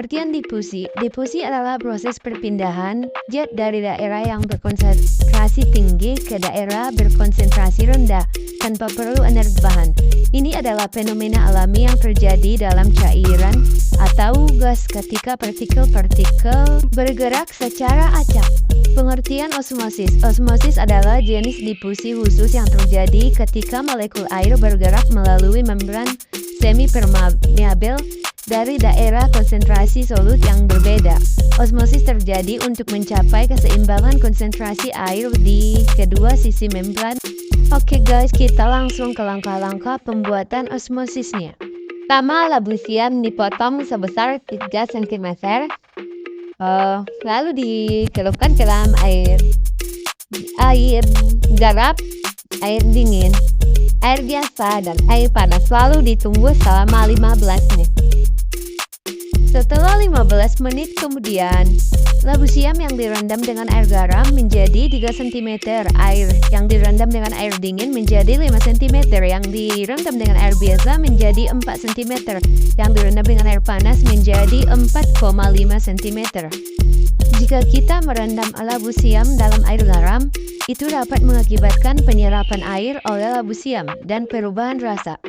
Pengertian difusi. Difusi adalah proses perpindahan zat dari daerah yang berkonsentrasi tinggi ke daerah berkonsentrasi rendah tanpa perlu energi bahan. Ini adalah fenomena alami yang terjadi dalam cairan atau gas ketika partikel-partikel bergerak secara acak. Pengertian osmosis. Osmosis adalah jenis difusi khusus yang terjadi ketika molekul air bergerak melalui membran semi-permeabel dari daerah konsentrasi solut yang berbeda. Osmosis terjadi untuk mencapai keseimbangan konsentrasi air di kedua sisi membran. Oke guys, kita langsung ke langkah-langkah pembuatan osmosisnya. Pertama, labu siam dipotong sebesar 3 cm. Lalu dicelupkan ke dalam air garam, air dingin, air biasa, dan air panas. Lalu ditunggu selama 15 menit. Setelah 15 menit kemudian, labu siam yang direndam dengan air garam menjadi 3 cm, air yang direndam dengan air dingin menjadi 5 cm, yang direndam dengan air biasa menjadi 4 cm, yang direndam dengan air panas menjadi 4,5 cm. Jika kita merendam labu siam dalam air garam, itu dapat mengakibatkan penyerapan air oleh labu siam dan perubahan rasa.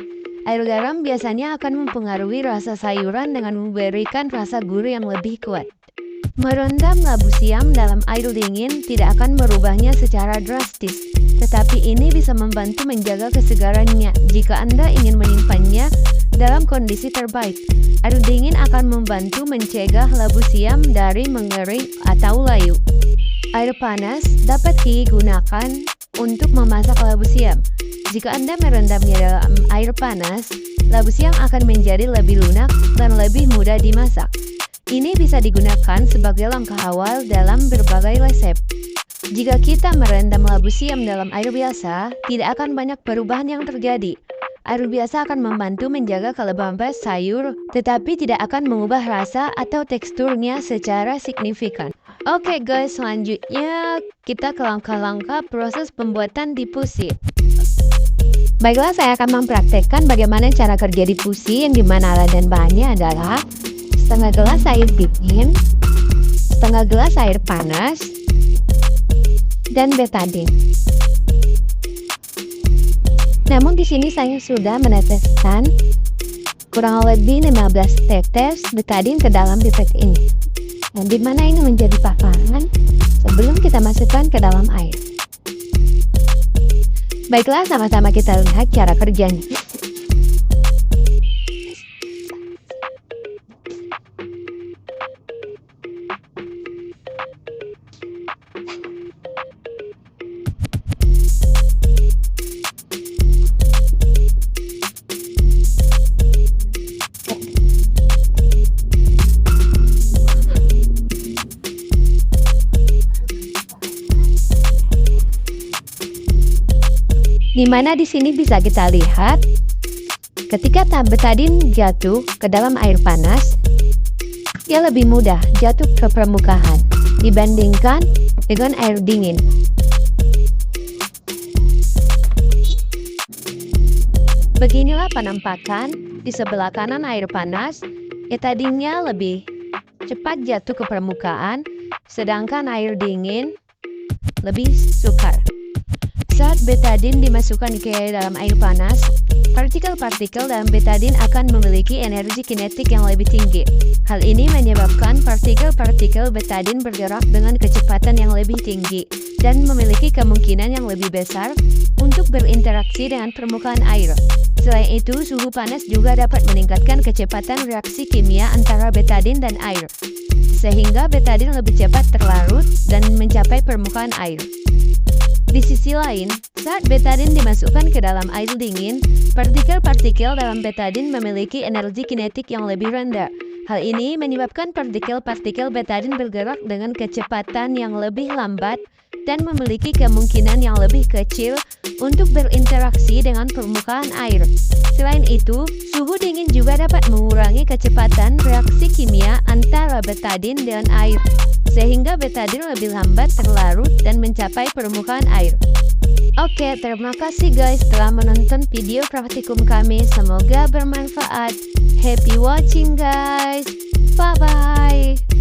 Air garam biasanya akan mempengaruhi rasa sayuran dengan memberikan rasa gurih yang lebih kuat. Merendam labu siam dalam air dingin tidak akan merubahnya secara drastis, tetapi ini bisa membantu menjaga kesegarannya jika Anda ingin menyimpannya dalam kondisi terbaik. Air dingin akan membantu mencegah labu siam dari mengering atau layu. Air panas dapat digunakan untuk memasak labu siam. Jika Anda merendamnya dalam air panas, labu siam akan menjadi lebih lunak dan lebih mudah dimasak. Ini bisa digunakan sebagai langkah awal dalam berbagai resep. Jika kita merendam labu siam dalam air biasa, tidak akan banyak perubahan yang terjadi. Air biasa akan membantu menjaga kelembapan sayur, tetapi tidak akan mengubah rasa atau teksturnya secara signifikan. Oke guys, selanjutnya kita ke langkah-langkah proses pembuatan difusi. Baiklah, saya akan mempraktekkan bagaimana cara kerja difusi, yang dimana alat dan bahannya adalah setengah gelas air dingin, setengah gelas air panas, dan betadin. Namun di sini saya sudah meneteskan kurang lebih 15 tetes betadin ke dalam pipet ini. Dan dimana ini menjadi paparan sebelum kita masukkan ke dalam air. Baiklah, sama-sama kita lihat cara kerjanya. Dimana di sini bisa kita lihat ketika betadin jatuh ke dalam air panas, ia lebih mudah jatuh ke permukaan dibandingkan dengan air dingin. Beginilah penampakan di sebelah kanan air panas. Betadinnya lebih cepat jatuh ke permukaan, sedangkan air dingin lebih sukar. Saat betadin dimasukkan ke dalam air panas, partikel-partikel dalam betadin akan memiliki energi kinetik yang lebih tinggi. Hal ini menyebabkan partikel-partikel betadin bergerak dengan kecepatan yang lebih tinggi dan memiliki kemungkinan yang lebih besar untuk berinteraksi dengan permukaan air. Selain itu, suhu panas juga dapat meningkatkan kecepatan reaksi kimia antara betadin dan air, sehingga betadin lebih cepat terlarut dan mencapai permukaan air. Di sisi lain, saat betadin dimasukkan ke dalam air dingin, partikel-partikel dalam betadin memiliki energi kinetik yang lebih rendah. Hal ini menyebabkan partikel-partikel betadin bergerak dengan kecepatan yang lebih lambat dan memiliki kemungkinan yang lebih kecil untuk berinteraksi dengan permukaan air. Selain itu, suhu dingin juga dapat mengurangi kecepatan reaksi kimia antara betadin dan air, sehingga betadin lebih lambat terlarut dan mencapai permukaan air. Oke, terima kasih guys telah menonton video praktikum kami. Semoga bermanfaat. Happy watching guys! Bye-bye!